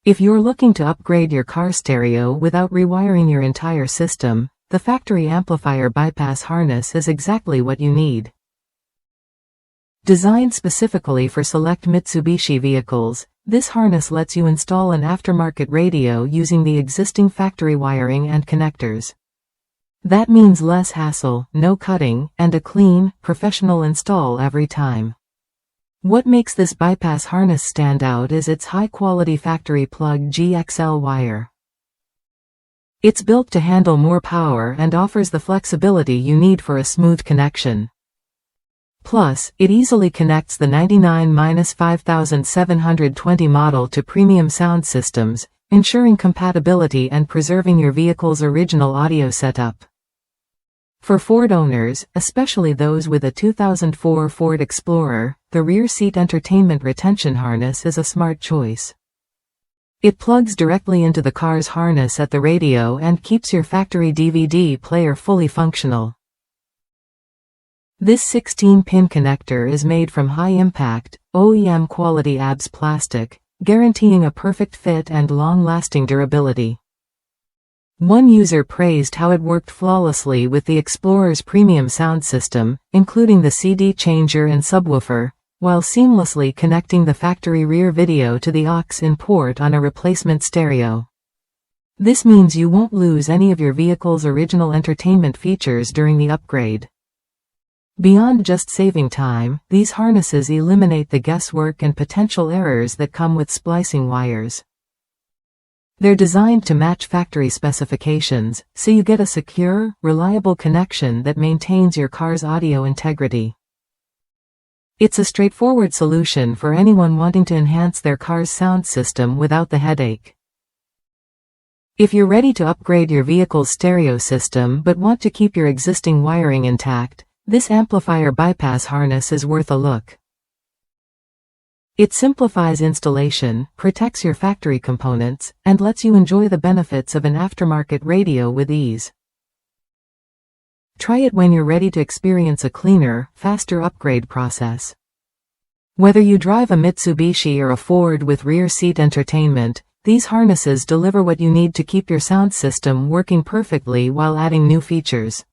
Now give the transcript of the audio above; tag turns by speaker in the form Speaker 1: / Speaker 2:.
Speaker 1: If you're looking to upgrade your car stereo without rewiring your entire system, the factory amplifier bypass harness is exactly what you need. Designed specifically for select Mitsubishi vehicles, this harness lets you install an aftermarket radio using the existing factory wiring and connectors. That means less hassle, no cutting, and a clean, professional install every time. What makes this bypass harness stand out is its high-quality factory plug GXL wire. It's built to handle more power and offers the flexibility you need for a smooth connection. Plus, it easily connects the 99-5720 model to premium sound systems, ensuring compatibility and preserving your vehicle's original audio setup. For Ford owners, especially those with a 2004 Ford Explorer, the rear seat entertainment retention harness is a smart choice. It plugs directly into the car's harness at the radio and keeps your factory DVD player fully functional. This 16-pin connector is made from high-impact, OEM-quality ABS plastic, guaranteeing a perfect fit and long-lasting durability. One user praised how it worked flawlessly with the Explorer's premium sound system, including the CD changer and subwoofer, while seamlessly connecting the factory rear video to the aux-in port on a replacement stereo. This means you won't lose any of your vehicle's original entertainment features during the upgrade. Beyond just saving time, these harnesses eliminate the guesswork and potential errors that come with splicing wires. They're designed to match factory specifications, so you get a secure, reliable connection that maintains your car's audio integrity. It's a straightforward solution for anyone wanting to enhance their car's sound system without the headache. If you're ready to upgrade your vehicle's stereo system but want to keep your existing wiring intact, this amplifier bypass harness is worth a look. It simplifies installation, protects your factory components, and lets you enjoy the benefits of an aftermarket radio with ease. Try it when you're ready to experience a cleaner, faster upgrade process. Whether you drive a Mitsubishi or a Ford with rear seat entertainment, these harnesses deliver what you need to keep your sound system working perfectly while adding new features.